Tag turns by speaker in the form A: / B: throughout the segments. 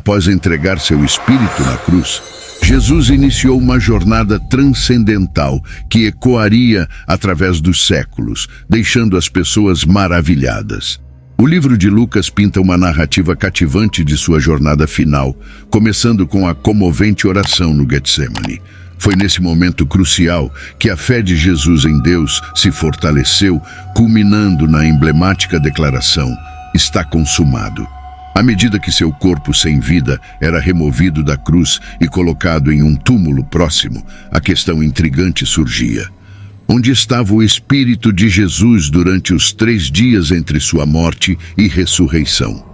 A: Após entregar seu espírito na cruz, Jesus iniciou uma jornada transcendental que ecoaria através dos séculos, deixando as pessoas maravilhadas. O livro de Lucas pinta uma narrativa cativante de sua jornada final, começando com a comovente oração no Getsemane. Foi nesse momento crucial que a fé de Jesus em Deus se fortaleceu, culminando na emblemática declaração: "Está consumado". À medida que seu corpo sem vida era removido da cruz e colocado em um túmulo próximo, a questão intrigante surgia. Onde estava o Espírito de Jesus durante os 3 dias entre sua morte e ressurreição?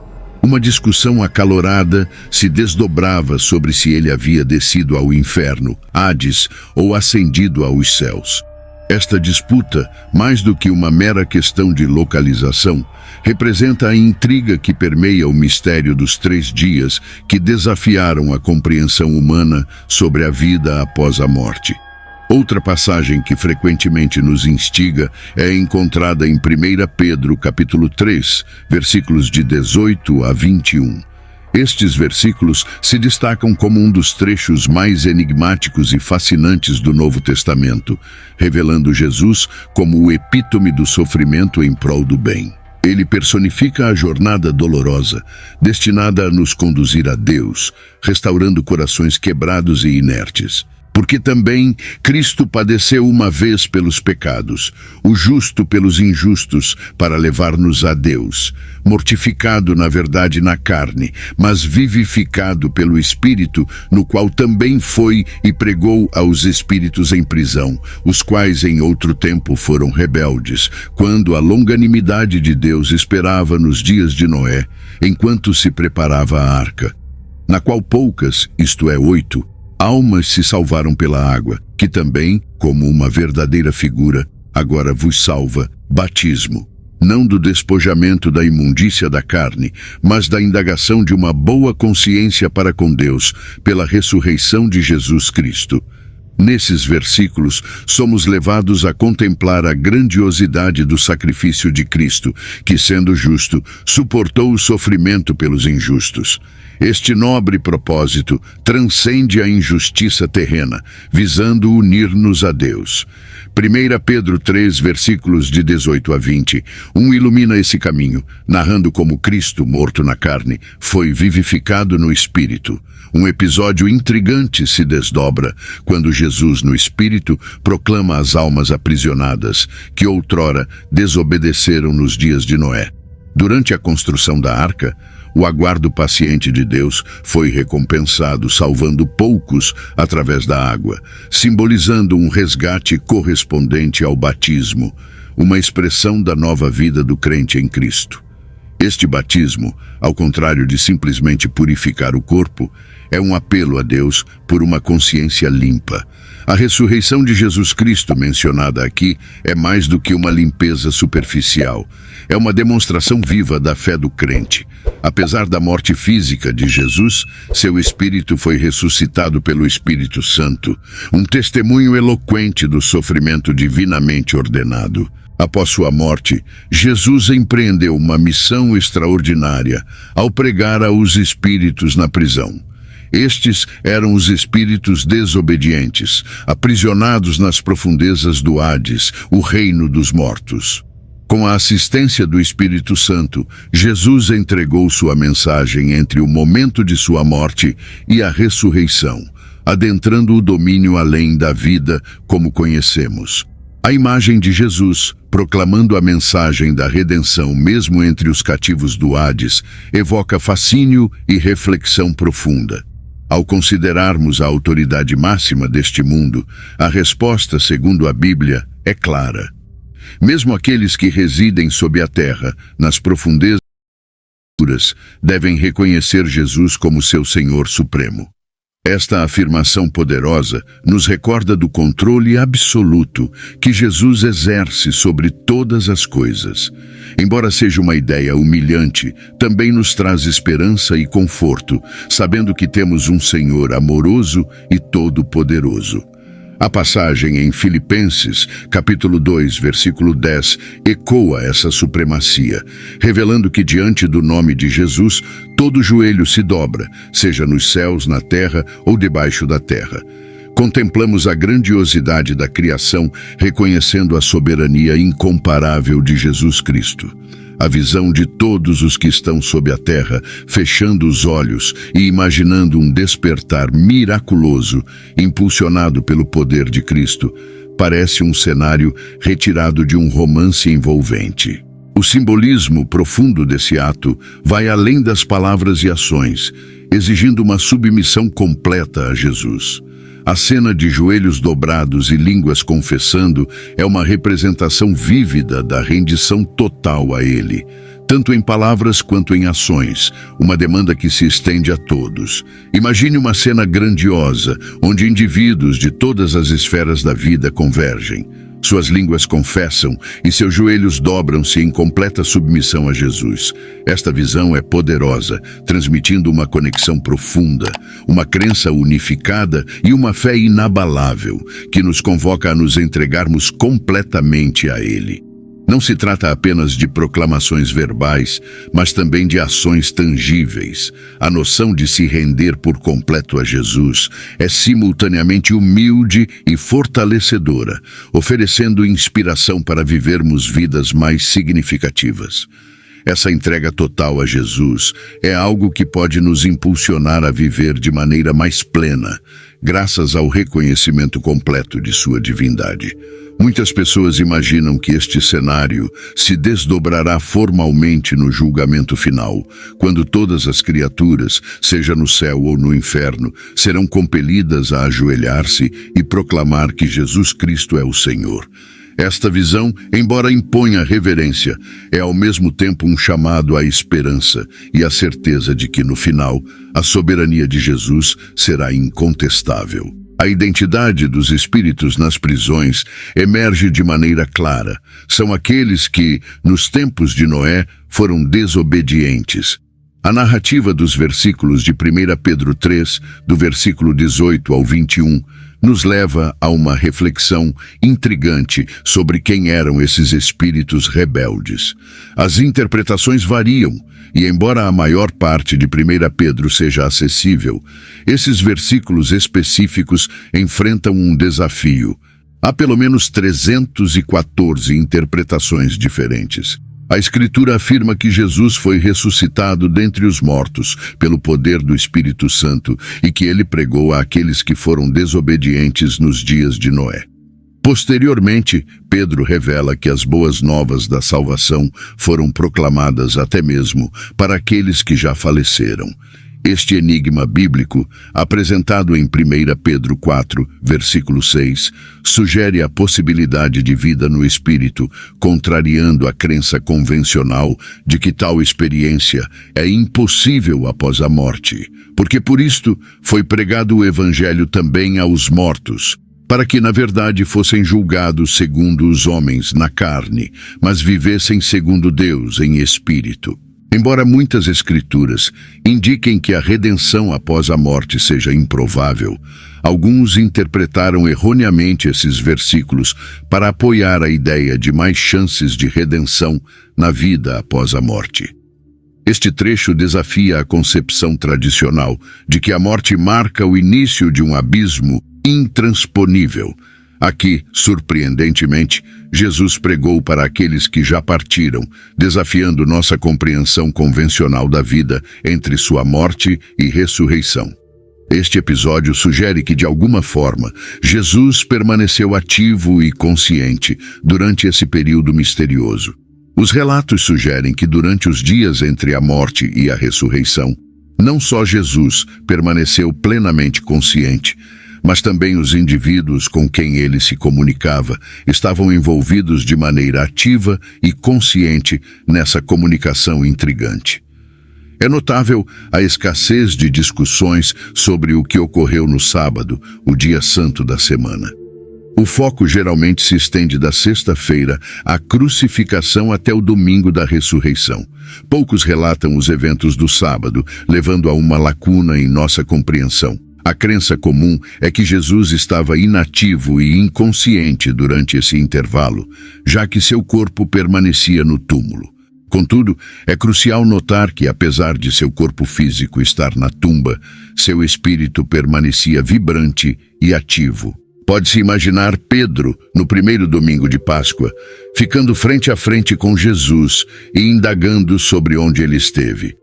A: Uma discussão acalorada se desdobrava sobre se ele havia descido ao inferno, Hades, ou ascendido aos céus. Esta disputa, mais do que uma mera questão de localização, representa a intriga que permeia o mistério dos 3 dias que desafiaram a compreensão humana sobre a vida após a morte. Outra passagem que frequentemente nos instiga é encontrada em 1 Pedro, capítulo 3, versículos de 18 a 21. Estes versículos se destacam como um dos trechos mais enigmáticos e fascinantes do Novo Testamento, revelando Jesus como o epítome do sofrimento em prol do bem. Ele personifica a jornada dolorosa, destinada a nos conduzir a Deus, restaurando corações quebrados e inertes. Porque também Cristo padeceu uma vez pelos pecados, o justo pelos injustos, para levar-nos a Deus, mortificado na verdade na carne, mas vivificado pelo Espírito, no qual também foi e pregou aos espíritos em prisão, os quais em outro tempo foram rebeldes, quando a longanimidade de Deus esperava nos dias de Noé, enquanto se preparava a arca, na qual poucas, isto é 8, almas se salvaram pela água, que também, como uma verdadeira figura, agora vos salva, batismo, não do despojamento da imundícia da carne, mas da indagação de uma boa consciência para com Deus, pela ressurreição de Jesus Cristo. Nesses versículos, somos levados a contemplar a grandiosidade do sacrifício de Cristo, que, sendo justo, suportou o sofrimento pelos injustos. Este nobre propósito transcende a injustiça terrena, visando unir-nos a Deus. 1 Pedro 3, versículos de 18 a 20, ilumina esse caminho, narrando como Cristo, morto na carne, foi vivificado no Espírito. Um episódio intrigante se desdobra quando Jesus, no Espírito, proclama às almas aprisionadas, que outrora desobedeceram nos dias de Noé. Durante a construção da arca, o aguardo paciente de Deus foi recompensado, salvando poucos através da água, simbolizando um resgate correspondente ao batismo, uma expressão da nova vida do crente em Cristo. Este batismo, ao contrário de simplesmente purificar o corpo, é um apelo a Deus por uma consciência limpa. A ressurreição de Jesus Cristo, mencionada aqui, é mais do que uma limpeza superficial. É uma demonstração viva da fé do crente. Apesar da morte física de Jesus, seu espírito foi ressuscitado pelo Espírito Santo, um testemunho eloquente do sofrimento divinamente ordenado. Após sua morte, Jesus empreendeu uma missão extraordinária ao pregar aos espíritos na prisão. Estes eram os espíritos desobedientes, aprisionados nas profundezas do Hades, o reino dos mortos. Com a assistência do Espírito Santo, Jesus entregou sua mensagem entre o momento de sua morte e a ressurreição, adentrando o domínio além da vida como conhecemos. A imagem de Jesus, proclamando a mensagem da redenção mesmo entre os cativos do Hades, evoca fascínio e reflexão profunda. Ao considerarmos a autoridade máxima deste mundo, a resposta, segundo a Bíblia, é clara. Mesmo aqueles que residem sob a terra, nas profundezas, devem reconhecer Jesus como seu Senhor Supremo. Esta afirmação poderosa nos recorda do controle absoluto que Jesus exerce sobre todas as coisas. Embora seja uma ideia humilhante, também nos traz esperança e conforto, sabendo que temos um Senhor amoroso e todo-poderoso. A passagem em Filipenses, capítulo 2, versículo 10, ecoa essa supremacia, revelando que diante do nome de Jesus, todo joelho se dobra, seja nos céus, na terra ou debaixo da terra. Contemplamos a grandiosidade da criação, reconhecendo a soberania incomparável de Jesus Cristo. A visão de todos os que estão sob a terra, fechando os olhos e imaginando um despertar miraculoso, impulsionado pelo poder de Cristo, parece um cenário retirado de um romance envolvente. O simbolismo profundo desse ato vai além das palavras e ações, exigindo uma submissão completa a Jesus. A cena de joelhos dobrados e línguas confessando é uma representação vívida da rendição total a Ele, tanto em palavras quanto em ações, uma demanda que se estende a todos. Imagine uma cena grandiosa, onde indivíduos de todas as esferas da vida convergem. Suas línguas confessam e seus joelhos dobram-se em completa submissão a Jesus. Esta visão é poderosa, transmitindo uma conexão profunda, uma crença unificada e uma fé inabalável, que nos convoca a nos entregarmos completamente a Ele. Não se trata apenas de proclamações verbais, mas também de ações tangíveis. A noção de se render por completo a Jesus é simultaneamente humilde e fortalecedora, oferecendo inspiração para vivermos vidas mais significativas. Essa entrega total a Jesus é algo que pode nos impulsionar a viver de maneira mais plena, graças ao reconhecimento completo de sua divindade. Muitas pessoas imaginam que este cenário se desdobrará formalmente no julgamento final, quando todas as criaturas, seja no céu ou no inferno, serão compelidas a ajoelhar-se e proclamar que Jesus Cristo é o Senhor. Esta visão, embora imponha reverência, é ao mesmo tempo um chamado à esperança e à certeza de que, no final, a soberania de Jesus será incontestável. A identidade dos espíritos nas prisões emerge de maneira clara. São aqueles que, nos tempos de Noé, foram desobedientes. A narrativa dos versículos de 1 Pedro 3, do versículo 18 ao 21, nos leva a uma reflexão intrigante sobre quem eram esses espíritos rebeldes. As interpretações variam, e embora a maior parte de 1 Pedro seja acessível, esses versículos específicos enfrentam um desafio. Há pelo menos 314 interpretações diferentes. A Escritura afirma que Jesus foi ressuscitado dentre os mortos pelo poder do Espírito Santo e que ele pregou àqueles que foram desobedientes nos dias de Noé. Posteriormente, Pedro revela que as boas novas da salvação foram proclamadas até mesmo para aqueles que já faleceram. Este enigma bíblico, apresentado em 1 Pedro 4, versículo 6, sugere a possibilidade de vida no Espírito, contrariando a crença convencional de que tal experiência é impossível após a morte, porque por isto foi pregado o Evangelho também aos mortos, para que na verdade fossem julgados segundo os homens na carne, mas vivessem segundo Deus em espírito. Embora muitas escrituras indiquem que a redenção após a morte seja improvável, alguns interpretaram erroneamente esses versículos para apoiar a ideia de mais chances de redenção na vida após a morte. Este trecho desafia a concepção tradicional de que a morte marca o início de um abismo intransponível. Aqui, surpreendentemente, Jesus pregou para aqueles que já partiram, desafiando nossa compreensão convencional da vida entre sua morte e ressurreição. Este episódio sugere que, de alguma forma, Jesus permaneceu ativo e consciente durante esse período misterioso. Os relatos sugerem que durante os dias entre a morte e a ressurreição, não só Jesus permaneceu plenamente consciente, mas também os indivíduos com quem ele se comunicava estavam envolvidos de maneira ativa e consciente nessa comunicação intrigante. É notável a escassez de discussões sobre o que ocorreu no sábado, o dia santo da semana. O foco geralmente se estende da sexta-feira à crucificação até o domingo da ressurreição. Poucos relatam os eventos do sábado, levando a uma lacuna em nossa compreensão. A crença comum é que Jesus estava inativo e inconsciente durante esse intervalo, já que seu corpo permanecia no túmulo. Contudo, é crucial notar que, apesar de seu corpo físico estar na tumba, seu espírito permanecia vibrante e ativo. Pode-se imaginar Pedro, no primeiro domingo de Páscoa, ficando frente a frente com Jesus e indagando sobre onde ele esteve.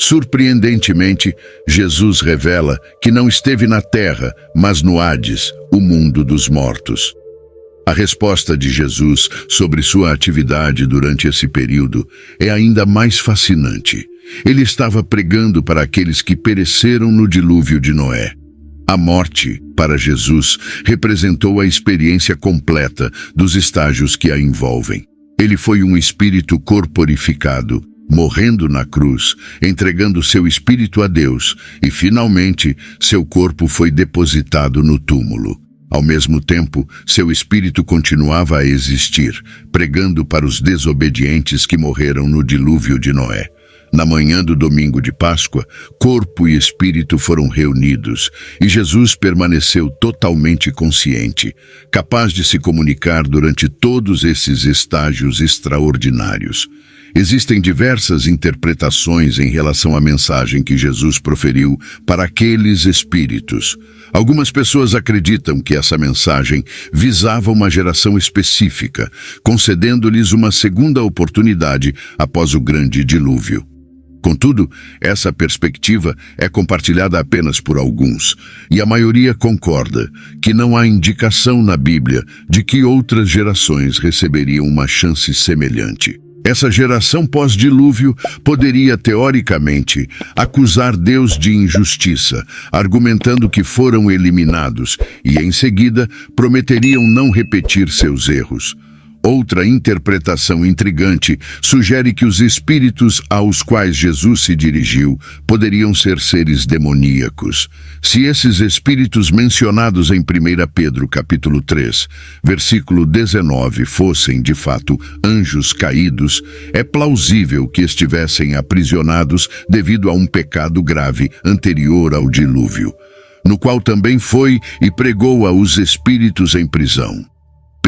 A: Surpreendentemente, Jesus revela que não esteve na terra, mas no Hades, o mundo dos mortos. A resposta de Jesus sobre sua atividade durante esse período é ainda mais fascinante. Ele estava pregando para aqueles que pereceram no dilúvio de Noé. A morte, para Jesus, representou a experiência completa dos estágios que a envolvem. Ele foi um espírito corporificado, morrendo na cruz, entregando seu espírito a Deus, e finalmente seu corpo foi depositado no túmulo. Ao mesmo tempo, seu espírito continuava a existir, pregando para os desobedientes que morreram no dilúvio de Noé. Na manhã do domingo de Páscoa, corpo e espírito foram reunidos, e Jesus permaneceu totalmente consciente, capaz de se comunicar durante todos esses estágios extraordinários. Existem diversas interpretações em relação à mensagem que Jesus proferiu para aqueles espíritos. Algumas pessoas acreditam que essa mensagem visava uma geração específica, concedendo-lhes uma segunda oportunidade após o grande dilúvio. Contudo, essa perspectiva é compartilhada apenas por alguns, e a maioria concorda que não há indicação na Bíblia de que outras gerações receberiam uma chance semelhante. Essa geração pós-dilúvio poderia, teoricamente, acusar Deus de injustiça, argumentando que foram eliminados e, em seguida, prometeriam não repetir seus erros. Outra interpretação intrigante sugere que os espíritos aos quais Jesus se dirigiu poderiam ser seres demoníacos. Se esses espíritos mencionados em 1 Pedro capítulo 3, versículo 19, fossem, de fato, anjos caídos, é plausível que estivessem aprisionados devido a um pecado grave anterior ao dilúvio, no qual também foi e pregou aos espíritos em prisão.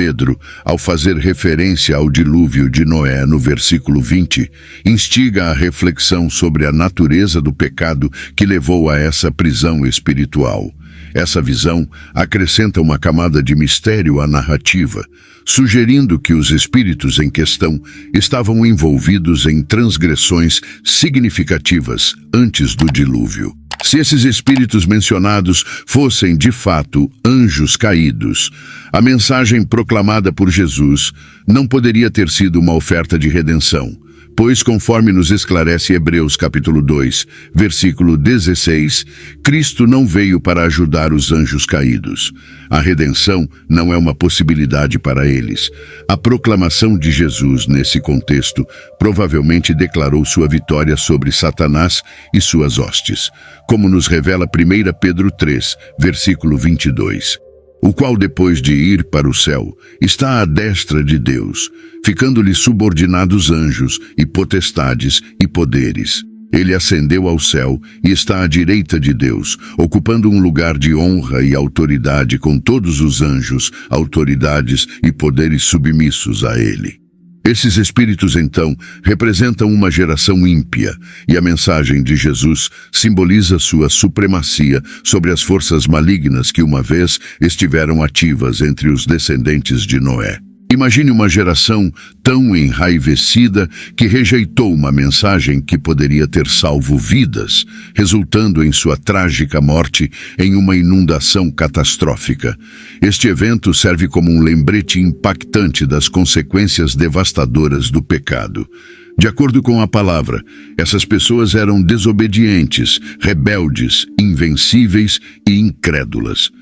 A: Pedro, ao fazer referência ao dilúvio de Noé no versículo 20, instiga a reflexão sobre a natureza do pecado que levou a essa prisão espiritual. Essa visão acrescenta uma camada de mistério à narrativa, sugerindo que os espíritos em questão estavam envolvidos em transgressões significativas antes do dilúvio. Se esses espíritos mencionados fossem, de fato, anjos caídos, a mensagem proclamada por Jesus não poderia ter sido uma oferta de redenção, pois, conforme nos esclarece Hebreus capítulo 2, versículo 16, Cristo não veio para ajudar os anjos caídos. A redenção não é uma possibilidade para eles. A proclamação de Jesus nesse contexto provavelmente declarou sua vitória sobre Satanás e suas hostes, como nos revela 1 Pedro 3, versículo 22. O qual, depois de ir para o céu, está à destra de Deus, ficando-lhe subordinados anjos e potestades e poderes. Ele ascendeu ao céu e está à direita de Deus, ocupando um lugar de honra e autoridade com todos os anjos, autoridades e poderes submissos a ele. Esses espíritos, então, representam uma geração ímpia, e a mensagem de Jesus simboliza sua supremacia sobre as forças malignas que uma vez estiveram ativas entre os descendentes de Noé. Imagine uma geração tão enraivecida que rejeitou uma mensagem que poderia ter salvo vidas, resultando em sua trágica morte em uma inundação catastrófica. Este evento serve como um lembrete impactante das consequências devastadoras do pecado. De acordo com a palavra, essas pessoas eram desobedientes, rebeldes, invencíveis e incrédulas.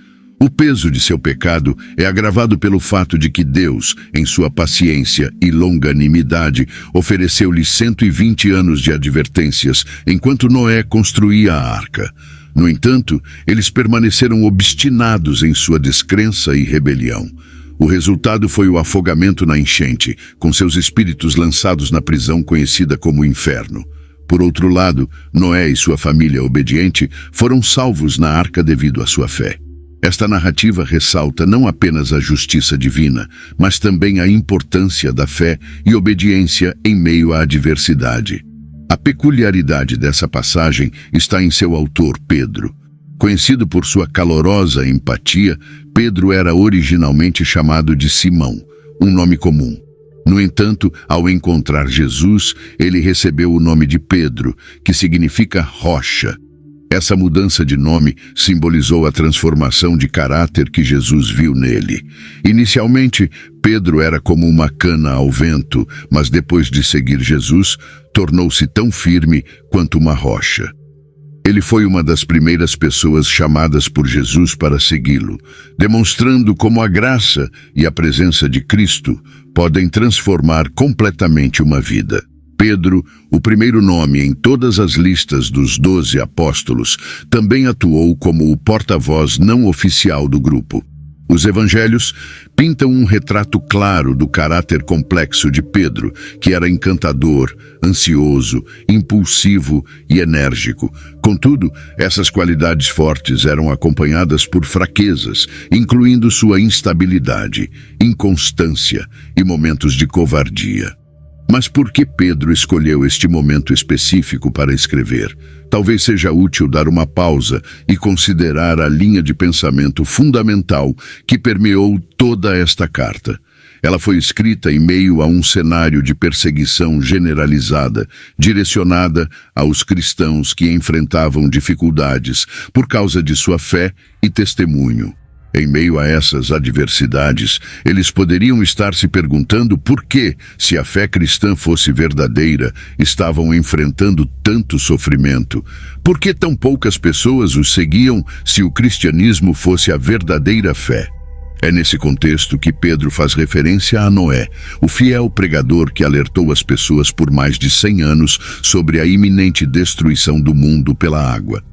A: O peso de seu pecado é agravado pelo fato de que Deus, em sua paciência e longanimidade, ofereceu-lhes 120 anos de advertências enquanto Noé construía a arca. No entanto, eles permaneceram obstinados em sua descrença e rebelião. O resultado foi o afogamento na enchente, com seus espíritos lançados na prisão conhecida como Inferno. Por outro lado, Noé e sua família obediente foram salvos na arca devido à sua fé. Esta narrativa ressalta não apenas a justiça divina, mas também a importância da fé e obediência em meio à adversidade. A peculiaridade dessa passagem está em seu autor, Pedro. Conhecido por sua calorosa empatia, Pedro era originalmente chamado de Simão, um nome comum. No entanto, ao encontrar Jesus, ele recebeu o nome de Pedro, que significa rocha. Essa mudança de nome simbolizou a transformação de caráter que Jesus viu nele. Inicialmente, Pedro era como uma cana ao vento, mas depois de seguir Jesus, tornou-se tão firme quanto uma rocha. Ele foi uma das primeiras pessoas chamadas por Jesus para segui-lo, demonstrando como a graça e a presença de Cristo podem transformar completamente uma vida. Pedro, o primeiro nome em todas as listas dos 12 apóstolos, também atuou como o porta-voz não oficial do grupo. Os evangelhos pintam um retrato claro do caráter complexo de Pedro, que era encantador, ansioso, impulsivo e enérgico. Contudo, essas qualidades fortes eram acompanhadas por fraquezas, incluindo sua instabilidade, inconstância e momentos de covardia. Mas por que Pedro escolheu este momento específico para escrever? Talvez seja útil dar uma pausa e considerar a linha de pensamento fundamental que permeou toda esta carta. Ela foi escrita em meio a um cenário de perseguição generalizada, direcionada aos cristãos que enfrentavam dificuldades por causa de sua fé e testemunho. Em meio a essas adversidades, eles poderiam estar se perguntando por que, se a fé cristã fosse verdadeira, estavam enfrentando tanto sofrimento. Por que tão poucas pessoas os seguiam se o cristianismo fosse a verdadeira fé? É nesse contexto que Pedro faz referência a Noé, o fiel pregador que alertou as pessoas por mais de 100 anos sobre a iminente destruição do mundo pela água.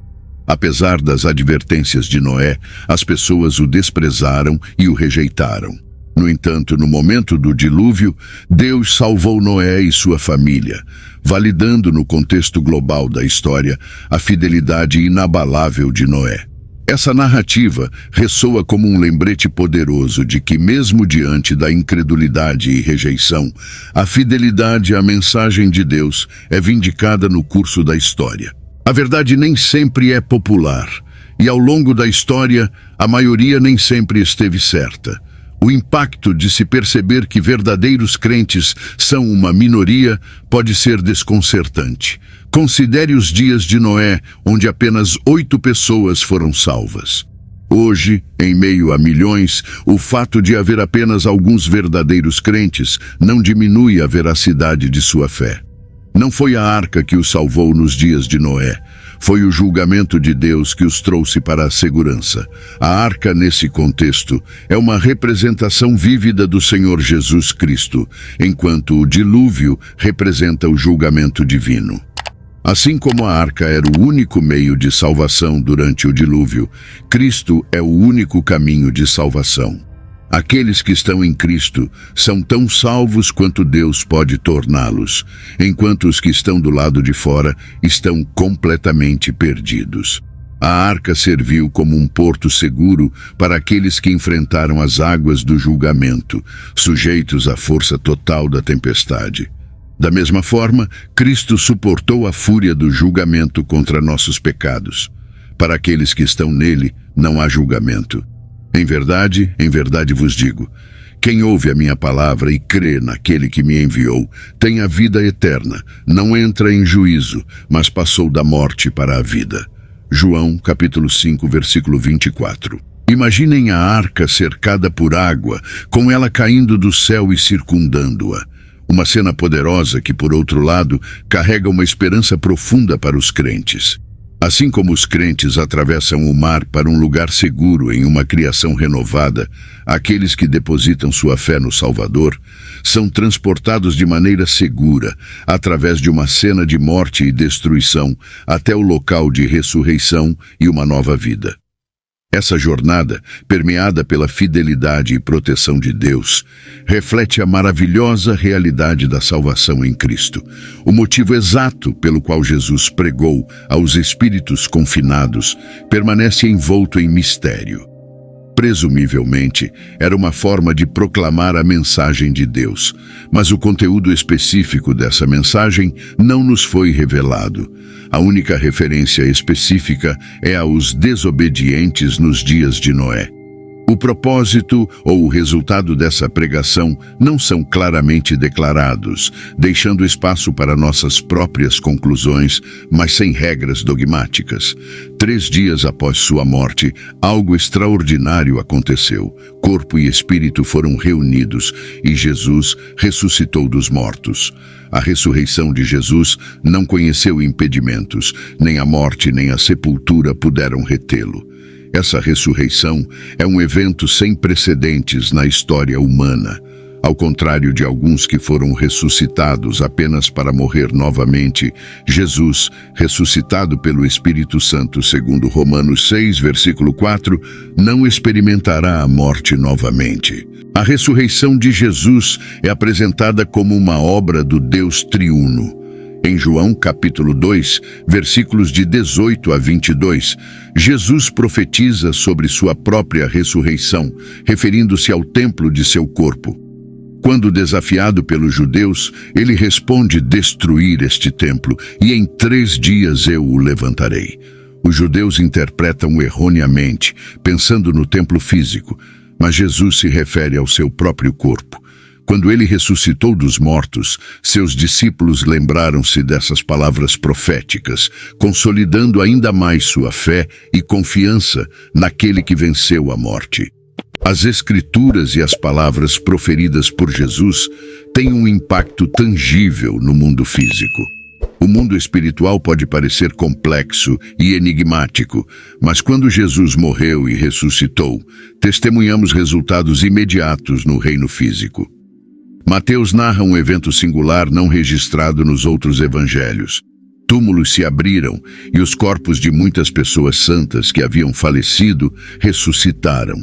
A: Apesar das advertências de Noé, as pessoas o desprezaram e o rejeitaram. No entanto, no momento do dilúvio, Deus salvou Noé e sua família, validando no contexto global da história a fidelidade inabalável de Noé. Essa narrativa ressoa como um lembrete poderoso de que, mesmo diante da incredulidade e rejeição, a fidelidade à mensagem de Deus é vindicada no curso da história. A verdade nem sempre é popular, e ao longo da história, a maioria nem sempre esteve certa. O impacto de se perceber que verdadeiros crentes são uma minoria pode ser desconcertante. Considere os dias de Noé, onde apenas 8 pessoas foram salvas. Hoje, em meio a milhões, o fato de haver apenas alguns verdadeiros crentes não diminui a veracidade de sua fé. Não foi a arca que os salvou nos dias de Noé. Foi o julgamento de Deus que os trouxe para a segurança. A arca, nesse contexto, é uma representação vívida do Senhor Jesus Cristo, enquanto o dilúvio representa o julgamento divino. Assim como a arca era o único meio de salvação durante o dilúvio, Cristo é o único caminho de salvação. Aqueles que estão em Cristo são tão salvos quanto Deus pode torná-los, enquanto os que estão do lado de fora estão completamente perdidos. A arca serviu como um porto seguro para aqueles que enfrentaram as águas do julgamento, sujeitos à força total da tempestade. Da mesma forma, Cristo suportou a fúria do julgamento contra nossos pecados. Para aqueles que estão nele, não há julgamento. Em verdade vos digo, quem ouve a minha palavra e crê naquele que me enviou, tem a vida eterna, não entra em juízo, mas passou da morte para a vida. João, capítulo 5, versículo 24. Imaginem a arca cercada por água, com ela caindo do céu e circundando-a. Uma cena poderosa que, por outro lado, carrega uma esperança profunda para os crentes. Assim como os crentes atravessam o mar para um lugar seguro em uma criação renovada, aqueles que depositam sua fé no Salvador são transportados de maneira segura, através de uma cena de morte e destruição, até o local de ressurreição e uma nova vida. Essa jornada, permeada pela fidelidade e proteção de Deus, reflete a maravilhosa realidade da salvação em Cristo, o motivo exato pelo qual Jesus pregou aos espíritos confinados permanece envolto em mistério. Presumivelmente, era uma forma de proclamar a mensagem de Deus, mas o conteúdo específico dessa mensagem não nos foi revelado. A única referência específica é aos desobedientes nos dias de Noé. O propósito ou o resultado dessa pregação não são claramente declarados, deixando espaço para nossas próprias conclusões, mas sem regras dogmáticas. 3 dias após sua morte, algo extraordinário aconteceu. Corpo e espírito foram reunidos e Jesus ressuscitou dos mortos. A ressurreição de Jesus não conheceu impedimentos, nem a morte nem a sepultura puderam retê-lo. Essa ressurreição é um evento sem precedentes na história humana. Ao contrário de alguns que foram ressuscitados apenas para morrer novamente, Jesus, ressuscitado pelo Espírito Santo, segundo Romanos 6, versículo 4, não experimentará a morte novamente. A ressurreição de Jesus é apresentada como uma obra do Deus triuno. Em João capítulo 2, versículos de 18 a 22, Jesus profetiza sobre sua própria ressurreição, referindo-se ao templo de seu corpo. Quando desafiado pelos judeus, ele responde destruir este templo, e em 3 dias eu o levantarei. Os judeus interpretam erroneamente, pensando no templo físico, mas Jesus se refere ao seu próprio corpo. Quando ele ressuscitou dos mortos, seus discípulos lembraram-se dessas palavras proféticas, consolidando ainda mais sua fé e confiança naquele que venceu a morte. As Escrituras e as palavras proferidas por Jesus têm um impacto tangível no mundo físico. O mundo espiritual pode parecer complexo e enigmático, mas quando Jesus morreu e ressuscitou, testemunhamos resultados imediatos no reino físico. Mateus narra um evento singular não registrado nos outros evangelhos. Túmulos se abriram e os corpos de muitas pessoas santas que haviam falecido ressuscitaram.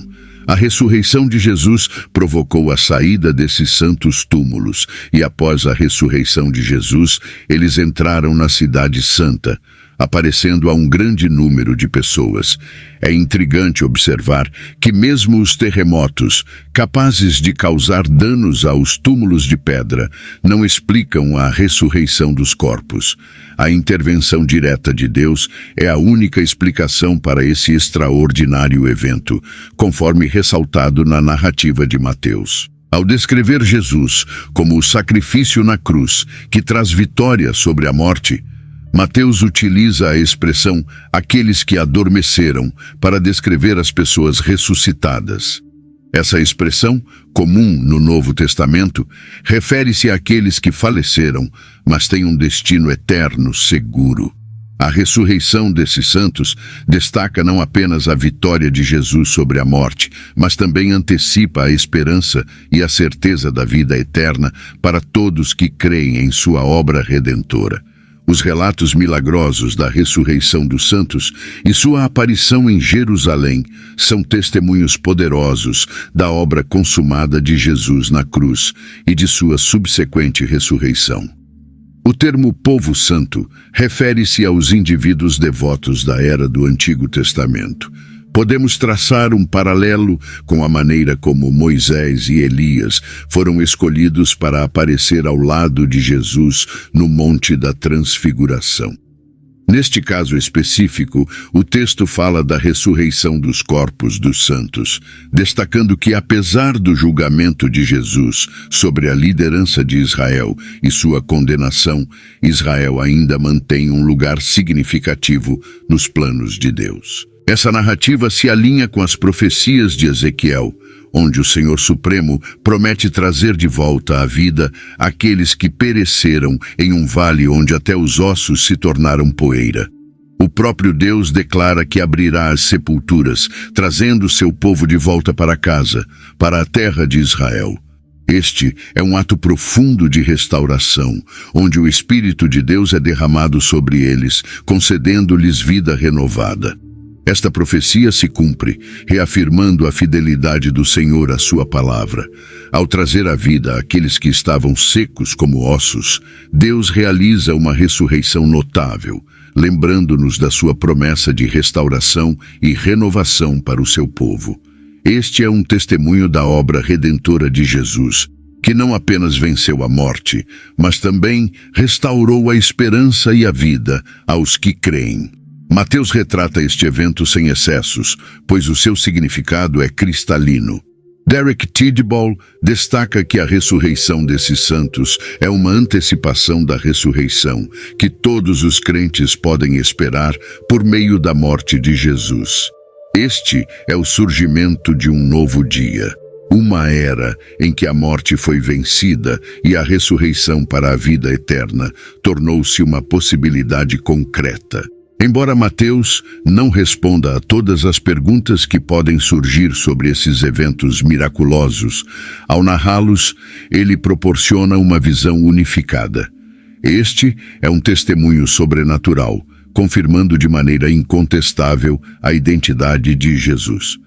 A: A ressurreição de Jesus provocou a saída desses santos túmulos, e após a ressurreição de Jesus, eles entraram na Cidade Santa, aparecendo a um grande número de pessoas. É intrigante observar que mesmo os terremotos, capazes de causar danos aos túmulos de pedra, não explicam a ressurreição dos corpos. A intervenção direta de Deus é a única explicação para esse extraordinário evento, conforme ressaltado na narrativa de Mateus. Ao descrever Jesus como o sacrifício na cruz que traz vitória sobre a morte, Mateus utiliza a expressão "aqueles que adormeceram" para descrever as pessoas ressuscitadas. Essa expressão, comum no Novo Testamento, refere-se àqueles que faleceram, mas têm um destino eterno seguro. A ressurreição desses santos destaca não apenas a vitória de Jesus sobre a morte, mas também antecipa a esperança e a certeza da vida eterna para todos que creem em sua obra redentora. Os relatos milagrosos da ressurreição dos santos e sua aparição em Jerusalém são testemunhos poderosos da obra consumada de Jesus na cruz e de sua subsequente ressurreição. O termo povo santo refere-se aos indivíduos devotos da era do Antigo Testamento. Podemos traçar um paralelo com a maneira como Moisés e Elias foram escolhidos para aparecer ao lado de Jesus no Monte da Transfiguração. Neste caso específico, o texto fala da ressurreição dos corpos dos santos, destacando que, apesar do julgamento de Jesus sobre a liderança de Israel e sua condenação, Israel ainda mantém um lugar significativo nos planos de Deus. Essa narrativa se alinha com as profecias de Ezequiel, onde o Senhor Supremo promete trazer de volta à vida aqueles que pereceram em um vale onde até os ossos se tornaram poeira. O próprio Deus declara que abrirá as sepulturas, trazendo seu povo de volta para casa, para a terra de Israel. Este é um ato profundo de restauração, onde o Espírito de Deus é derramado sobre eles, concedendo-lhes vida renovada. Esta profecia se cumpre, reafirmando a fidelidade do Senhor à sua palavra. Ao trazer à vida aqueles que estavam secos como ossos, Deus realiza uma ressurreição notável, lembrando-nos da sua promessa de restauração e renovação para o seu povo. Este é um testemunho da obra redentora de Jesus, que não apenas venceu a morte, mas também restaurou a esperança e a vida aos que creem. Mateus retrata este evento sem excessos, pois o seu significado é cristalino. Derek Tidball destaca que a ressurreição desses santos é uma antecipação da ressurreição que todos os crentes podem esperar por meio da morte de Jesus. Este é o surgimento de um novo dia, uma era em que a morte foi vencida e a ressurreição para a vida eterna tornou-se uma possibilidade concreta. Embora Mateus não responda a todas as perguntas que podem surgir sobre esses eventos miraculosos, ao narrá-los, ele proporciona uma visão unificada. Este é um testemunho sobrenatural, confirmando de maneira incontestável a identidade de Jesus.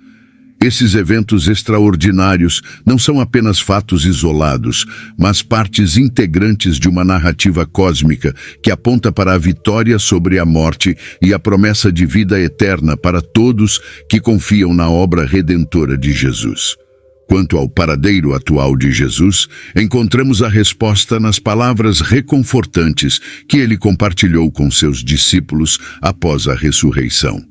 A: Esses eventos extraordinários não são apenas fatos isolados, mas partes integrantes de uma narrativa cósmica que aponta para a vitória sobre a morte e a promessa de vida eterna para todos que confiam na obra redentora de Jesus. Quanto ao paradeiro atual de Jesus, encontramos a resposta nas palavras reconfortantes que ele compartilhou com seus discípulos após a ressurreição.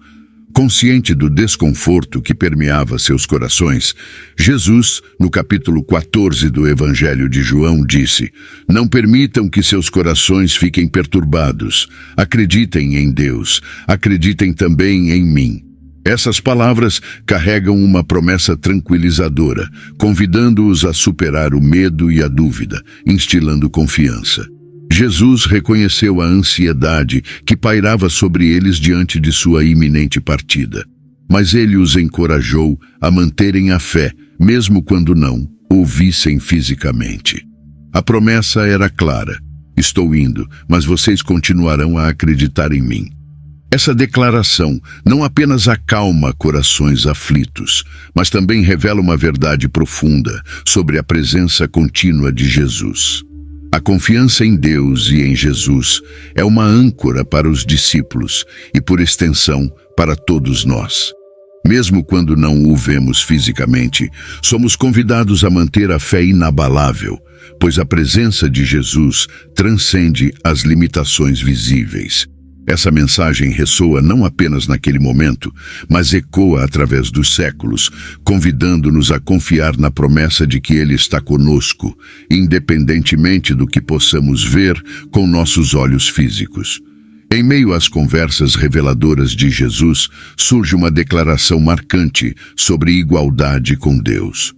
A: Consciente do desconforto que permeava seus corações, Jesus, no capítulo 14 do Evangelho de João, disse: "Não permitam que seus corações fiquem perturbados. Acreditem em Deus, acreditem também em mim." Essas palavras carregam uma promessa tranquilizadora, convidando-os a superar o medo e a dúvida, instilando confiança. Jesus reconheceu a ansiedade que pairava sobre eles diante de sua iminente partida. Mas ele os encorajou a manterem a fé, mesmo quando não o vissem fisicamente. A promessa era clara: "Estou indo, mas vocês continuarão a acreditar em mim." Essa declaração não apenas acalma corações aflitos, mas também revela uma verdade profunda sobre a presença contínua de Jesus. A confiança em Deus e em Jesus é uma âncora para os discípulos e, por extensão, para todos nós. Mesmo quando não o vemos fisicamente, somos convidados a manter a fé inabalável, pois a presença de Jesus transcende as limitações visíveis. Essa mensagem ressoa não apenas naquele momento, mas ecoa através dos séculos, convidando-nos a confiar na promessa de que Ele está conosco, independentemente do que possamos ver com nossos olhos físicos. Em meio às conversas reveladoras de Jesus, surge uma declaração marcante sobre igualdade com Deus.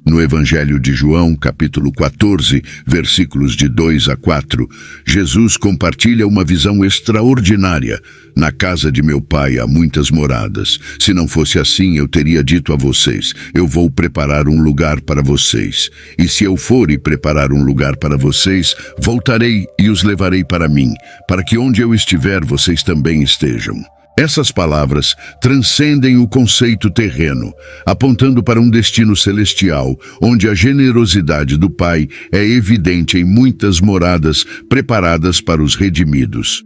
A: No Evangelho de João, capítulo 14, versículos de 2 a 4, Jesus compartilha uma visão extraordinária. "Na casa de meu pai há muitas moradas. Se não fosse assim, eu teria dito a vocês: eu vou preparar um lugar para vocês. E se eu for e preparar um lugar para vocês, voltarei e os levarei para mim, para que onde eu estiver, vocês também estejam." Essas palavras transcendem o conceito terreno, apontando para um destino celestial, onde a generosidade do Pai é evidente em muitas moradas preparadas para os redimidos.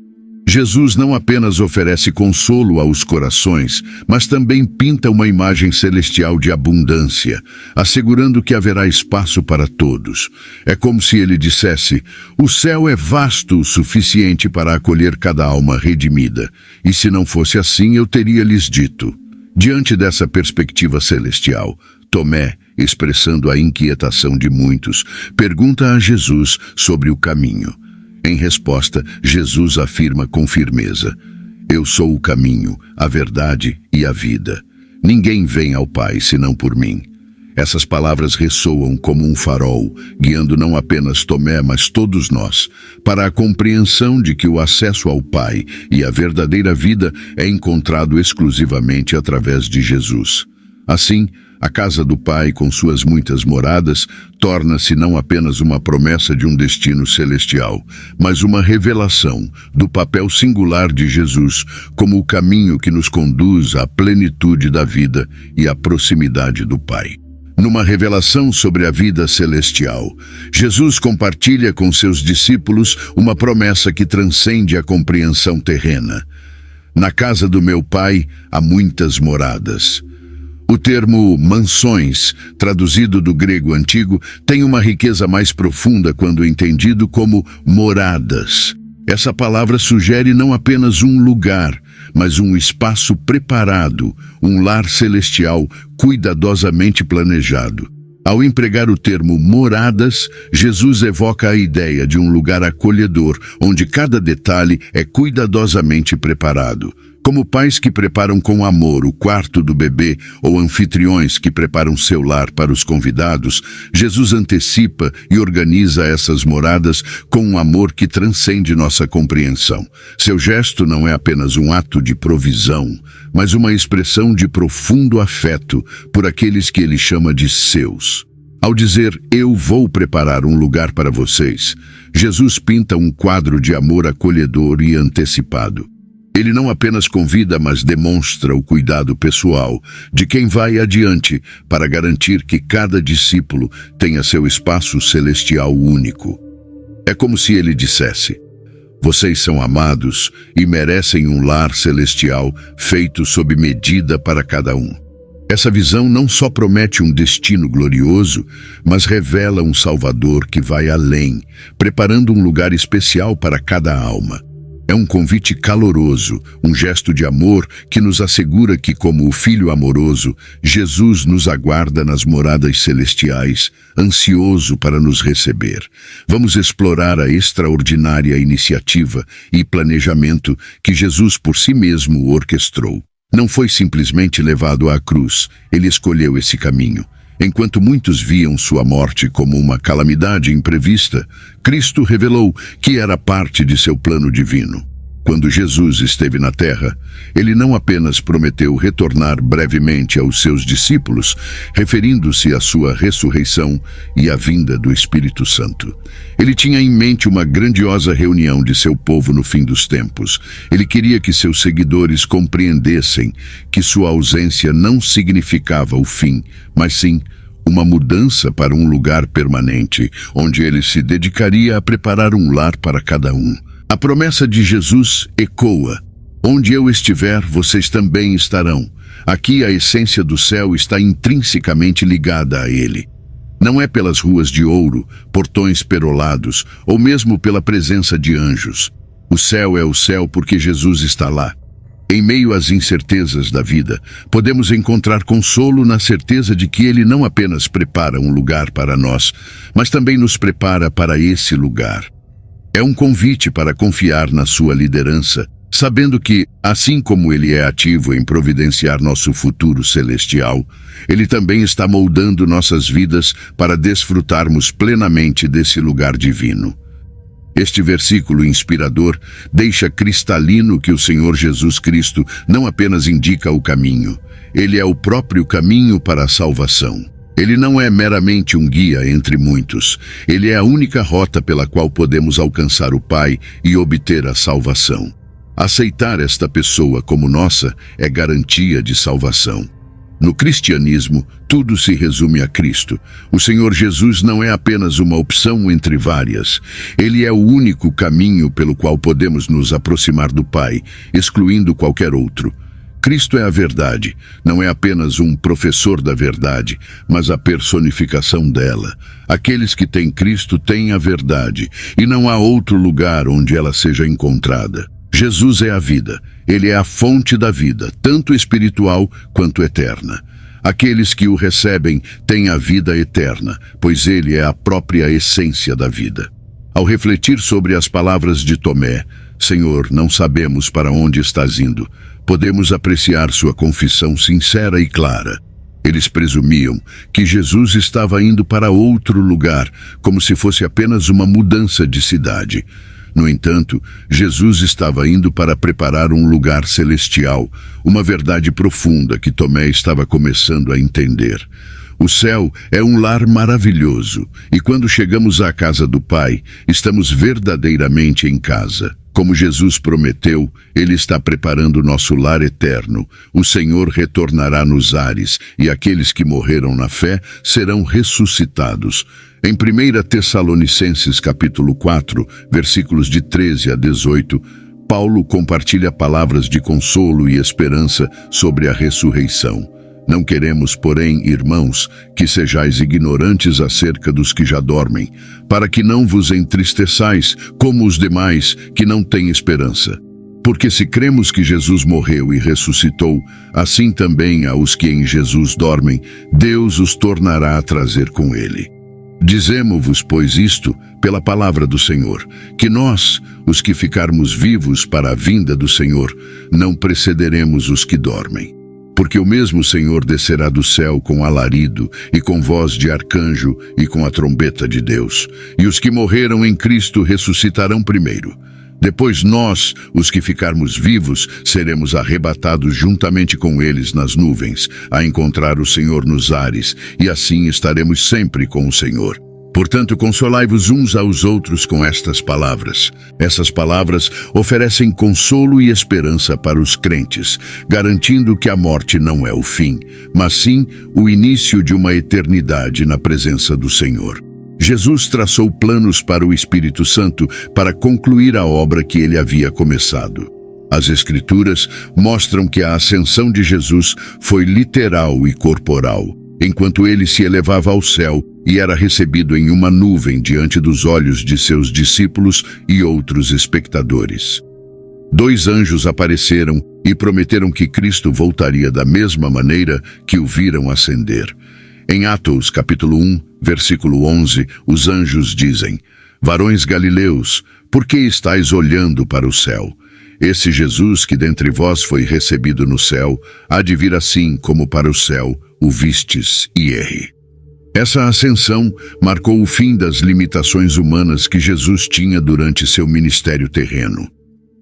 A: Jesus não apenas oferece consolo aos corações, mas também pinta uma imagem celestial de abundância, assegurando que haverá espaço para todos. É como se ele dissesse: "O céu é vasto o suficiente para acolher cada alma redimida, e se não fosse assim, eu teria lhes dito." Diante dessa perspectiva celestial, Tomé, expressando a inquietação de muitos, pergunta a Jesus sobre o caminho. Em resposta, Jesus afirma com firmeza: "Eu sou o caminho, a verdade e a vida. Ninguém vem ao Pai senão por mim." Essas palavras ressoam como um farol, guiando não apenas Tomé, mas todos nós, para a compreensão de que o acesso ao Pai e a verdadeira vida é encontrado exclusivamente através de Jesus. Assim, a casa do Pai, com suas muitas moradas, torna-se não apenas uma promessa de um destino celestial, mas uma revelação do papel singular de Jesus como o caminho que nos conduz à plenitude da vida e à proximidade do Pai. Numa revelação sobre a vida celestial, Jesus compartilha com seus discípulos uma promessa que transcende a compreensão terrena. "Na casa do meu Pai há muitas moradas." O termo mansões, traduzido do grego antigo, tem uma riqueza mais profunda quando entendido como moradas. Essa palavra sugere não apenas um lugar, mas um espaço preparado, um lar celestial cuidadosamente planejado. Ao empregar o termo moradas, Jesus evoca a ideia de um lugar acolhedor, onde cada detalhe é cuidadosamente preparado. Como pais que preparam com amor o quarto do bebê ou anfitriões que preparam seu lar para os convidados, Jesus antecipa e organiza essas moradas com um amor que transcende nossa compreensão. Seu gesto não é apenas um ato de provisão, mas uma expressão de profundo afeto por aqueles que ele chama de seus. Ao dizer, eu vou preparar um lugar para vocês, Jesus pinta um quadro de amor acolhedor e antecipado. Ele não apenas convida, mas demonstra o cuidado pessoal de quem vai adiante para garantir que cada discípulo tenha seu espaço celestial único. É como se ele dissesse, vocês são amados e merecem um lar celestial feito sob medida para cada um. Essa visão não só promete um destino glorioso, mas revela um Salvador que vai além, preparando um lugar especial para cada alma. É um convite caloroso, um gesto de amor que nos assegura que, como o Filho amoroso, Jesus nos aguarda nas moradas celestiais, ansioso para nos receber. Vamos explorar a extraordinária iniciativa e planejamento que Jesus por si mesmo orquestrou. Não foi simplesmente levado à cruz, ele escolheu esse caminho. Enquanto muitos viam sua morte como uma calamidade imprevista, Cristo revelou que era parte de seu plano divino. Quando Jesus esteve na terra, ele não apenas prometeu retornar brevemente aos seus discípulos, referindo-se à sua ressurreição e à vinda do Espírito Santo. Ele tinha em mente uma grandiosa reunião de seu povo no fim dos tempos. Ele queria que seus seguidores compreendessem que sua ausência não significava o fim, mas sim uma mudança para um lugar permanente, onde ele se dedicaria a preparar um lar para cada um. A promessa de Jesus ecoa: onde eu estiver, vocês também estarão. Aqui a essência do céu está intrinsecamente ligada a ele. Não é pelas ruas de ouro, portões perolados, ou mesmo pela presença de anjos. O céu é o céu porque Jesus está lá. Em meio às incertezas da vida, podemos encontrar consolo na certeza de que ele não apenas prepara um lugar para nós, mas também nos prepara para esse lugar. É um convite para confiar na sua liderança, sabendo que, assim como ele é ativo em providenciar nosso futuro celestial, ele também está moldando nossas vidas para desfrutarmos plenamente desse lugar divino. Este versículo inspirador deixa cristalino que o Senhor Jesus Cristo não apenas indica o caminho, ele é o próprio caminho para a salvação. Ele não é meramente um guia entre muitos, ele é a única rota pela qual podemos alcançar o Pai e obter a salvação. Aceitar esta pessoa como nossa é garantia de salvação. No cristianismo, tudo se resume a Cristo. O Senhor Jesus não é apenas uma opção entre várias. Ele é o único caminho pelo qual podemos nos aproximar do Pai, excluindo qualquer outro. Cristo é a verdade, não é apenas um professor da verdade, mas a personificação dela. Aqueles que têm Cristo têm a verdade, e não há outro lugar onde ela seja encontrada. Jesus é a vida, ele é a fonte da vida, tanto espiritual quanto eterna. Aqueles que o recebem têm a vida eterna, pois ele é a própria essência da vida. Ao refletir sobre as palavras de Tomé, Senhor, não sabemos para onde estás indo, podemos apreciar sua confissão sincera e clara. Eles presumiam que Jesus estava indo para outro lugar, como se fosse apenas uma mudança de cidade. No entanto, Jesus estava indo para preparar um lugar celestial, uma verdade profunda que Tomé estava começando a entender. O céu é um lar maravilhoso, e quando chegamos à casa do Pai, estamos verdadeiramente em casa. Como Jesus prometeu, ele está preparando nosso lar eterno. O Senhor retornará nos ares, e aqueles que morreram na fé serão ressuscitados. Em 1 Tessalonicenses capítulo 4, versículos de 13 a 18, Paulo compartilha palavras de consolo e esperança sobre a ressurreição. Não queremos, porém, irmãos, que sejais ignorantes acerca dos que já dormem, para que não vos entristeçais, como os demais, que não têm esperança. Porque se cremos que Jesus morreu e ressuscitou, assim também aos que em Jesus dormem, Deus os tornará a trazer com ele. Dizemo-vos, pois, isto, pela palavra do Senhor, que nós, os que ficarmos vivos para a vinda do Senhor, não precederemos os que dormem. Porque o mesmo Senhor descerá do céu com alarido, e com voz de arcanjo, e com a trombeta de Deus. E os que morreram em Cristo ressuscitarão primeiro. Depois nós, os que ficarmos vivos, seremos arrebatados juntamente com eles nas nuvens, a encontrar o Senhor nos ares, e assim estaremos sempre com o Senhor. Portanto, consolai-vos uns aos outros com estas palavras. Essas palavras oferecem consolo e esperança para os crentes, garantindo que a morte não é o fim, mas sim o início de uma eternidade na presença do Senhor. Jesus traçou planos para o Espírito Santo para concluir a obra que ele havia começado. As Escrituras mostram que a ascensão de Jesus foi literal e corporal, enquanto ele se elevava ao céu e era recebido em uma nuvem diante dos olhos de seus discípulos e outros espectadores. 2 anjos apareceram e prometeram que Cristo voltaria da mesma maneira que o viram ascender. Em Atos, capítulo 1, versículo 11, os anjos dizem: Varões galileus, por que estáis olhando para o céu? Esse Jesus que dentre vós foi recebido no céu, há de vir assim como para o céu o vistes e erre. Essa ascensão marcou o fim das limitações humanas que Jesus tinha durante seu ministério terreno.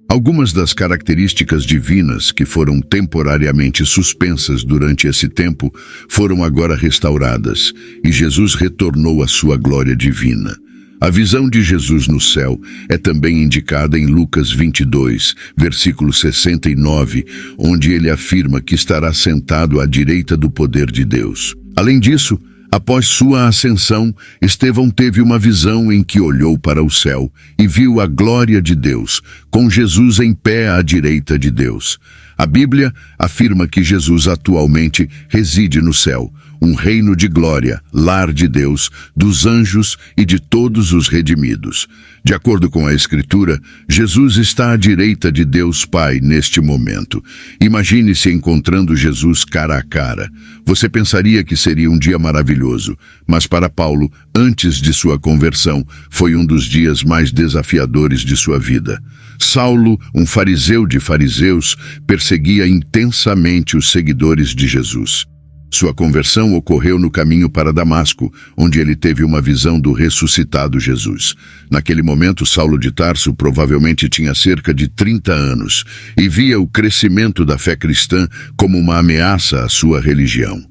A: Algumas das características divinas que foram temporariamente suspensas durante esse tempo foram agora restauradas, e Jesus retornou à sua glória divina. A visão de Jesus no céu é também indicada em Lucas 22, versículo 69, onde ele afirma que estará sentado à direita do poder de Deus. Além disso, após sua ascensão, Estevão teve uma visão em que olhou para o céu e viu a glória de Deus, com Jesus em pé à direita de Deus. A Bíblia afirma que Jesus atualmente reside no céu, um reino de glória, lar de Deus, dos anjos e de todos os redimidos. De acordo com a Escritura, Jesus está à direita de Deus Pai neste momento. Imagine-se encontrando Jesus cara a cara. Você pensaria que seria um dia maravilhoso, mas para Paulo, antes de sua conversão, foi um dos dias mais desafiadores de sua vida. Saulo, um fariseu de fariseus, perseguia intensamente os seguidores de Jesus. Sua conversão ocorreu no caminho para Damasco, onde ele teve uma visão do ressuscitado Jesus. Naquele momento, Saulo de Tarso provavelmente tinha cerca de 30 anos e via o crescimento da fé cristã como uma ameaça à sua religião.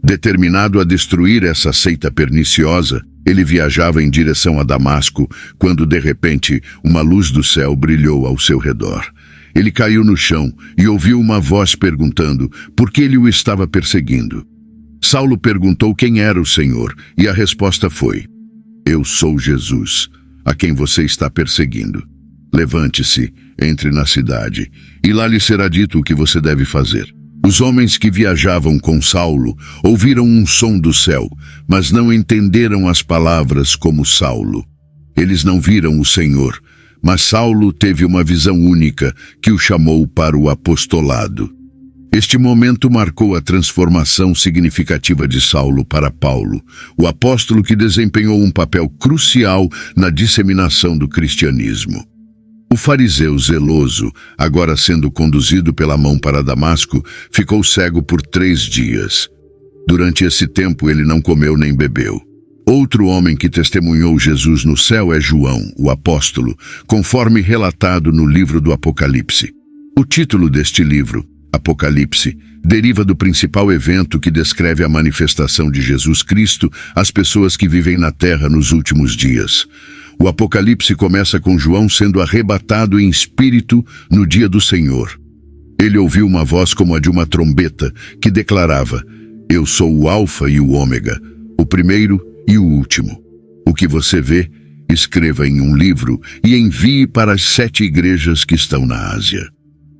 A: Determinado a destruir essa seita perniciosa, ele viajava em direção a Damasco, quando de repente uma luz do céu brilhou ao seu redor. Ele caiu no chão e ouviu uma voz perguntando por que ele o estava perseguindo. Saulo perguntou quem era o Senhor, e a resposta foi: Eu sou Jesus, a quem você está perseguindo. Levante-se, entre na cidade, e lá lhe será dito o que você deve fazer. Os homens que viajavam com Saulo ouviram um som do céu, mas não entenderam as palavras como Saulo. Eles não viram o Senhor, mas Saulo teve uma visão única que o chamou para o apostolado. Este momento marcou a transformação significativa de Saulo para Paulo, o apóstolo que desempenhou um papel crucial na disseminação do cristianismo. O fariseu zeloso, agora sendo conduzido pela mão para Damasco, ficou cego por 3 dias. Durante esse tempo ele não comeu nem bebeu. Outro homem que testemunhou Jesus no céu é João, o apóstolo, conforme relatado no livro do Apocalipse. O título deste livro, Apocalipse, deriva do principal evento que descreve a manifestação de Jesus Cristo às pessoas que vivem na terra nos últimos dias. O Apocalipse começa com João sendo arrebatado em espírito no dia do Senhor. Ele ouviu uma voz como a de uma trombeta que declarava: Eu sou o Alfa e o Ômega, o primeiro e o último. O que você vê, escreva em um livro e envie para as 7 igrejas que estão na Ásia.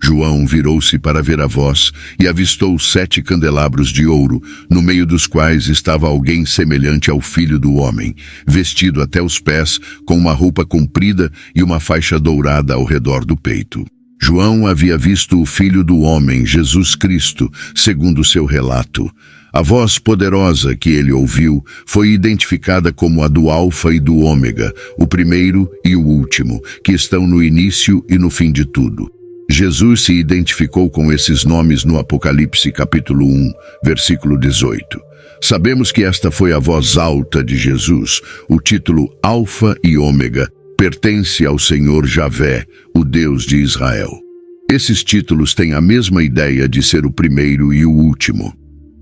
A: João virou-se para ver a voz e avistou 7 candelabros de ouro, no meio dos quais estava alguém semelhante ao Filho do Homem, vestido até os pés, com uma roupa comprida e uma faixa dourada ao redor do peito. João havia visto o Filho do Homem, Jesus Cristo, segundo seu relato. A voz poderosa que ele ouviu foi identificada como a do Alfa e do Ômega, o primeiro e o último, que estão no início e no fim de tudo. Jesus se identificou com esses nomes no Apocalipse capítulo 1, versículo 18. Sabemos que esta foi a voz alta de Jesus. O título Alfa e Ômega pertence ao Senhor Javé, o Deus de Israel. Esses títulos têm a mesma ideia de ser o primeiro e o último.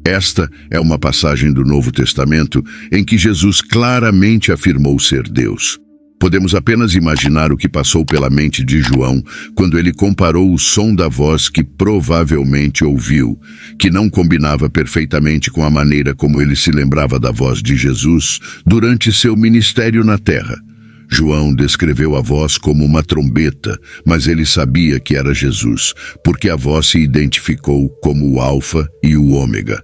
A: Esta é uma passagem do Novo Testamento em que Jesus claramente afirmou ser Deus. Podemos apenas imaginar o que passou pela mente de João quando ele comparou o som da voz que provavelmente ouviu, que não combinava perfeitamente com a maneira como ele se lembrava da voz de Jesus durante seu ministério na terra. João descreveu a voz como uma trombeta, mas ele sabia que era Jesus, porque a voz se identificou como o Alfa e o Ômega.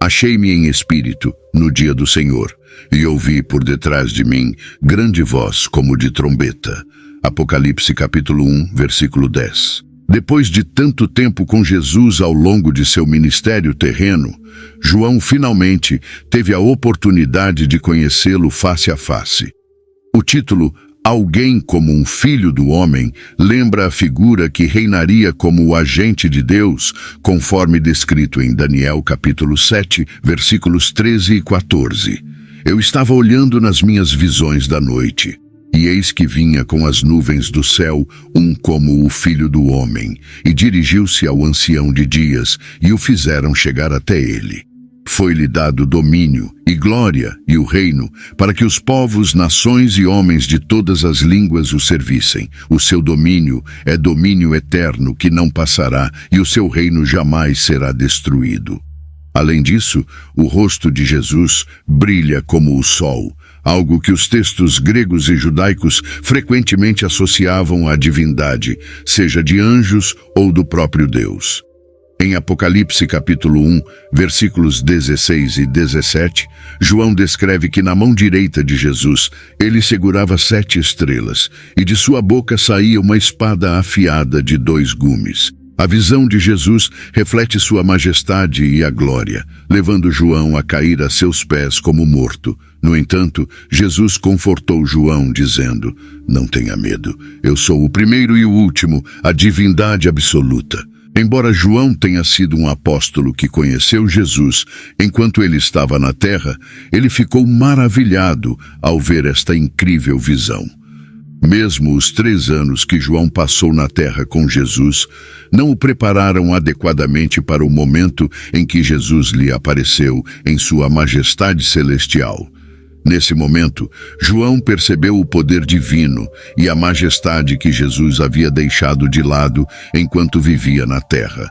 A: Achei-me em espírito no dia do Senhor, e ouvi por detrás de mim grande voz como de trombeta. Apocalipse capítulo 1, versículo 10. Depois de tanto tempo com Jesus ao longo de seu ministério terreno, João finalmente teve a oportunidade de conhecê-lo face a face. O título Alguém como um Filho do Homem lembra a figura que reinaria como o agente de Deus, conforme descrito em Daniel capítulo 7, versículos 13 e 14. Eu estava olhando nas minhas visões da noite, e eis que vinha com as nuvens do céu um como o Filho do Homem, e dirigiu-se ao ancião de dias, e o fizeram chegar até ele. Foi-lhe dado domínio e glória e o reino, para que os povos, nações e homens de todas as línguas o servissem. O seu domínio é domínio eterno que não passará, e o seu reino jamais será destruído. Além disso, o rosto de Jesus brilha como o sol, algo que os textos gregos e judaicos frequentemente associavam à divindade, seja de anjos ou do próprio Deus. Em Apocalipse capítulo 1, versículos 16 e 17, João descreve que na mão direita de Jesus ele segurava 7 estrelas, e de sua boca saía uma espada afiada de 2 gumes. A visão de Jesus reflete sua majestade e a glória, levando João a cair a seus pés como morto. No entanto, Jesus confortou João, dizendo: "Não tenha medo, eu sou o primeiro e o último, a divindade absoluta." Embora João tenha sido um apóstolo que conheceu Jesus enquanto ele estava na terra, ele ficou maravilhado ao ver esta incrível visão. Mesmo os 3 anos que João passou na terra com Jesus não o prepararam adequadamente para o momento em que Jesus lhe apareceu em sua majestade celestial. Nesse momento, João percebeu o poder divino e a majestade que Jesus havia deixado de lado enquanto vivia na terra.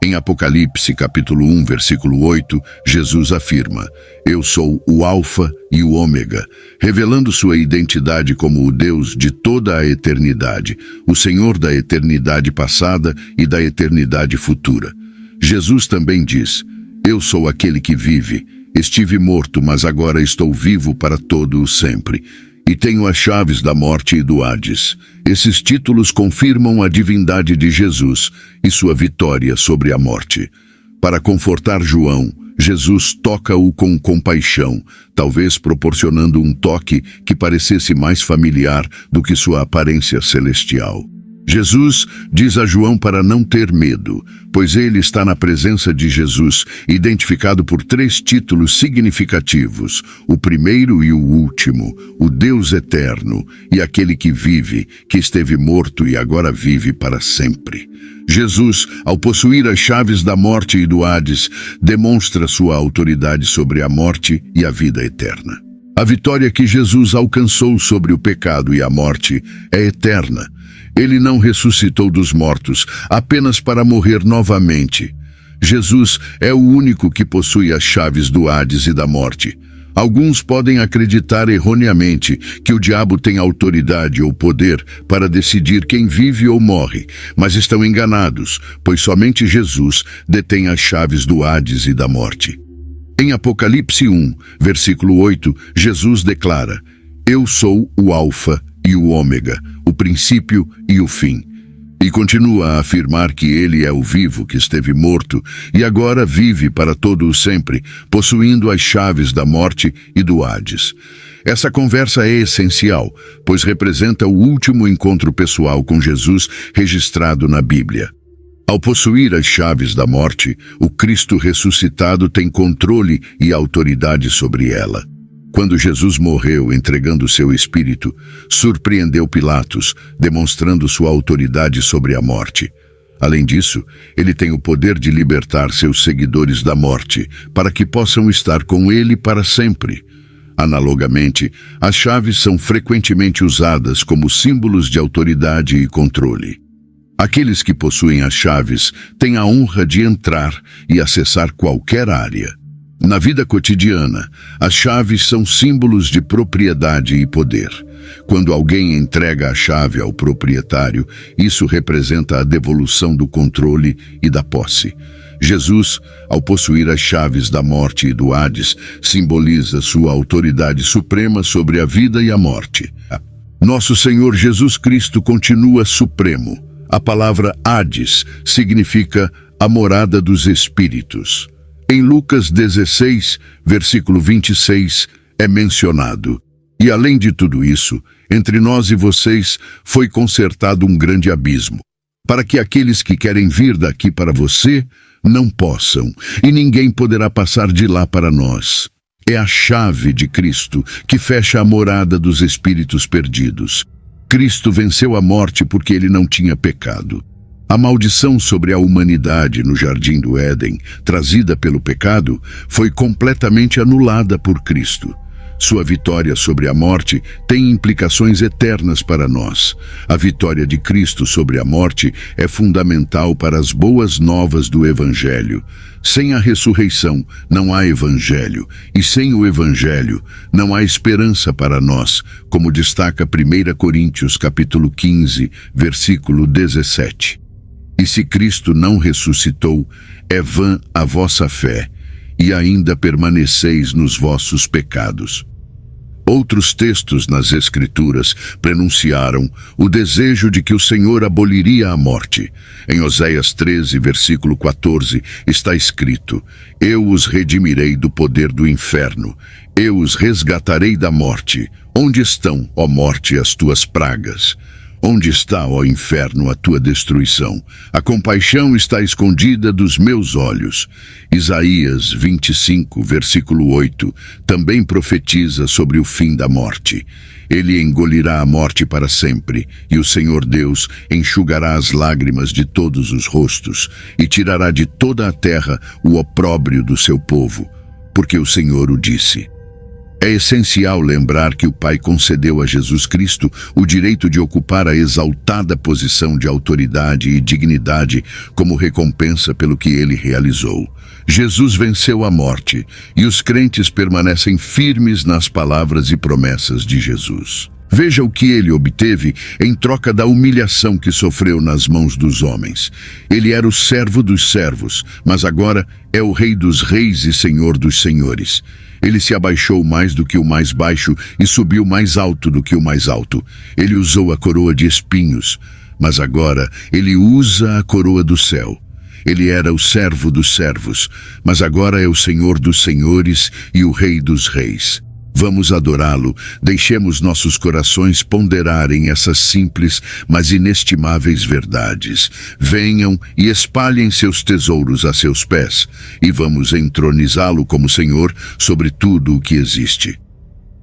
A: Em Apocalipse capítulo 1, versículo 8, Jesus afirma: "Eu sou o Alfa e o Ômega", revelando sua identidade como o Deus de toda a eternidade, o Senhor da eternidade passada e da eternidade futura. Jesus também diz: "Eu sou aquele que vive. Estive morto, mas agora estou vivo para todo o sempre, e tenho as chaves da morte e do Hades." Esses títulos confirmam a divindade de Jesus e sua vitória sobre a morte. Para confortar João, Jesus toca-o com compaixão, talvez proporcionando um toque que parecesse mais familiar do que sua aparência celestial. Jesus diz a João para não ter medo, pois ele está na presença de Jesus, identificado por 3 títulos significativos: o primeiro e o último, o Deus eterno e aquele que vive, que esteve morto e agora vive para sempre. Jesus, ao possuir as chaves da morte e do Hades, demonstra sua autoridade sobre a morte e a vida eterna. A vitória que Jesus alcançou sobre o pecado e a morte é eterna. Ele não ressuscitou dos mortos apenas para morrer novamente. Jesus é o único que possui as chaves do Hades e da morte. Alguns podem acreditar erroneamente que o diabo tem autoridade ou poder para decidir quem vive ou morre, mas estão enganados, pois somente Jesus detém as chaves do Hades e da morte. Em Apocalipse 1, versículo 8, Jesus declara: Eu sou o Alfa e o Ômega, o princípio e o fim. E continua a afirmar que ele é o vivo que esteve morto e agora vive para todo o sempre, possuindo as chaves da morte e do Hades. Essa conversa é essencial, pois representa o último encontro pessoal com Jesus registrado na Bíblia. Ao possuir as chaves da morte, o Cristo ressuscitado tem controle e autoridade sobre ela. Quando Jesus morreu entregando seu espírito, surpreendeu Pilatos, demonstrando sua autoridade sobre a morte. Além disso, ele tem o poder de libertar seus seguidores da morte, para que possam estar com ele para sempre. Analogamente, as chaves são frequentemente usadas como símbolos de autoridade e controle. Aqueles que possuem as chaves têm a honra de entrar e acessar qualquer área. Na vida cotidiana, as chaves são símbolos de propriedade e poder. Quando alguém entrega a chave ao proprietário, isso representa a devolução do controle e da posse. Jesus, ao possuir as chaves da morte e do Hades, simboliza sua autoridade suprema sobre a vida e a morte. Nosso Senhor Jesus Cristo continua supremo. A palavra Hades significa a morada dos espíritos. Em Lucas 16, versículo 26, é mencionado: E além de tudo isso, entre nós e vocês foi concertado um grande abismo, para que aqueles que querem vir daqui para você não possam, e ninguém poderá passar de lá para nós. É a chave de Cristo que fecha a morada dos espíritos perdidos. Cristo venceu a morte porque ele não tinha pecado. A maldição sobre a humanidade no Jardim do Éden, trazida pelo pecado, foi completamente anulada por Cristo. Sua vitória sobre a morte tem implicações eternas para nós. A vitória de Cristo sobre a morte é fundamental para as boas novas do Evangelho. Sem a ressurreição, não há Evangelho, e sem o Evangelho, não há esperança para nós, como destaca 1 Coríntios capítulo 15, versículo 17. E se Cristo não ressuscitou, é vã a vossa fé, e ainda permaneceis nos vossos pecados. Outros textos nas Escrituras prenunciaram o desejo de que o Senhor aboliria a morte. Em Oséias 13, versículo 14, está escrito: Eu os redimirei do poder do inferno, eu os resgatarei da morte. Onde estão, ó morte, as tuas pragas? Onde está, ó inferno, a tua destruição? A compaixão está escondida dos meus olhos. Isaías 25, versículo 8, também profetiza sobre o fim da morte. Ele engolirá a morte para sempre, e o Senhor Deus enxugará as lágrimas de todos os rostos, e tirará de toda a terra o opróbrio do seu povo, porque o Senhor o disse. É essencial lembrar que o Pai concedeu a Jesus Cristo o direito de ocupar a exaltada posição de autoridade e dignidade como recompensa pelo que ele realizou. Jesus venceu a morte e os crentes permanecem firmes nas palavras e promessas de Jesus. Veja o que ele obteve em troca da humilhação que sofreu nas mãos dos homens. Ele era o servo dos servos, mas agora é o Rei dos reis e Senhor dos senhores. Ele se abaixou mais do que o mais baixo e subiu mais alto do que o mais alto. Ele usou a coroa de espinhos, mas agora ele usa a coroa do céu. Ele era o servo dos servos, mas agora é o Senhor dos senhores e o Rei dos reis. Vamos adorá-lo, deixemos nossos corações ponderarem essas simples, mas inestimáveis verdades. Venham e espalhem seus tesouros a seus pés, e vamos entronizá-lo como Senhor sobre tudo o que existe.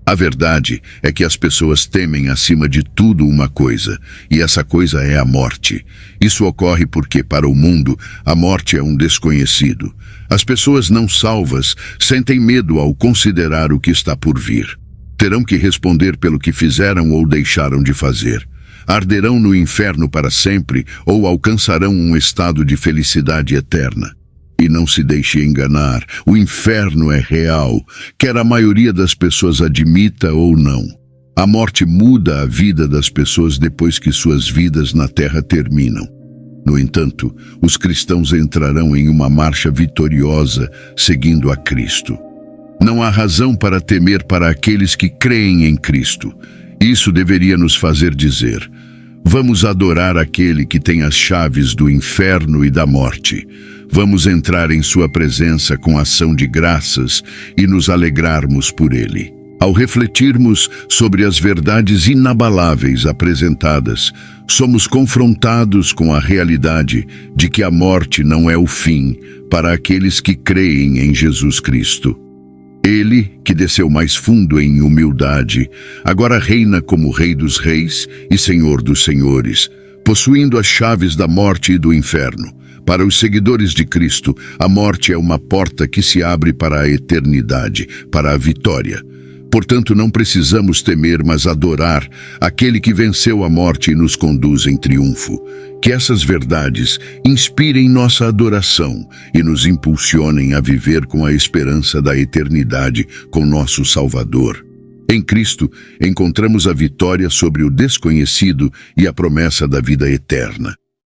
A: A verdade é que as pessoas temem acima de tudo uma coisa, e essa coisa é a morte. Isso ocorre porque, para o mundo, a morte é um desconhecido. As pessoas não salvas sentem medo ao considerar o que está por vir. Terão que responder pelo que fizeram ou deixaram de fazer. Arderão no inferno para sempre ou alcançarão um estado de felicidade eterna. E não se deixe enganar, o inferno é real, quer a maioria das pessoas admita ou não. A morte muda a vida das pessoas depois que suas vidas na terra terminam. No entanto, os cristãos entrarão em uma marcha vitoriosa seguindo a Cristo. Não há razão para temer para aqueles que creem em Cristo. Isso deveria nos fazer dizer: vamos adorar aquele que tem as chaves do inferno e da morte. Vamos entrar em sua presença com ação de graças e nos alegrarmos por ele. Ao refletirmos sobre as verdades inabaláveis apresentadas, somos confrontados com a realidade de que a morte não é o fim para aqueles que creem em Jesus Cristo. Ele, que desceu mais fundo em humildade, agora reina como Rei dos Reis e Senhor dos Senhores, possuindo as chaves da morte e do inferno. Para os seguidores de Cristo, a morte é uma porta que se abre para a eternidade, para a vitória. Portanto, não precisamos temer, mas adorar aquele que venceu a morte e nos conduz em triunfo. Que essas verdades inspirem nossa adoração e nos impulsionem a viver com a esperança da eternidade com nosso Salvador. Em Cristo, encontramos a vitória sobre o desconhecido e a promessa da vida eterna.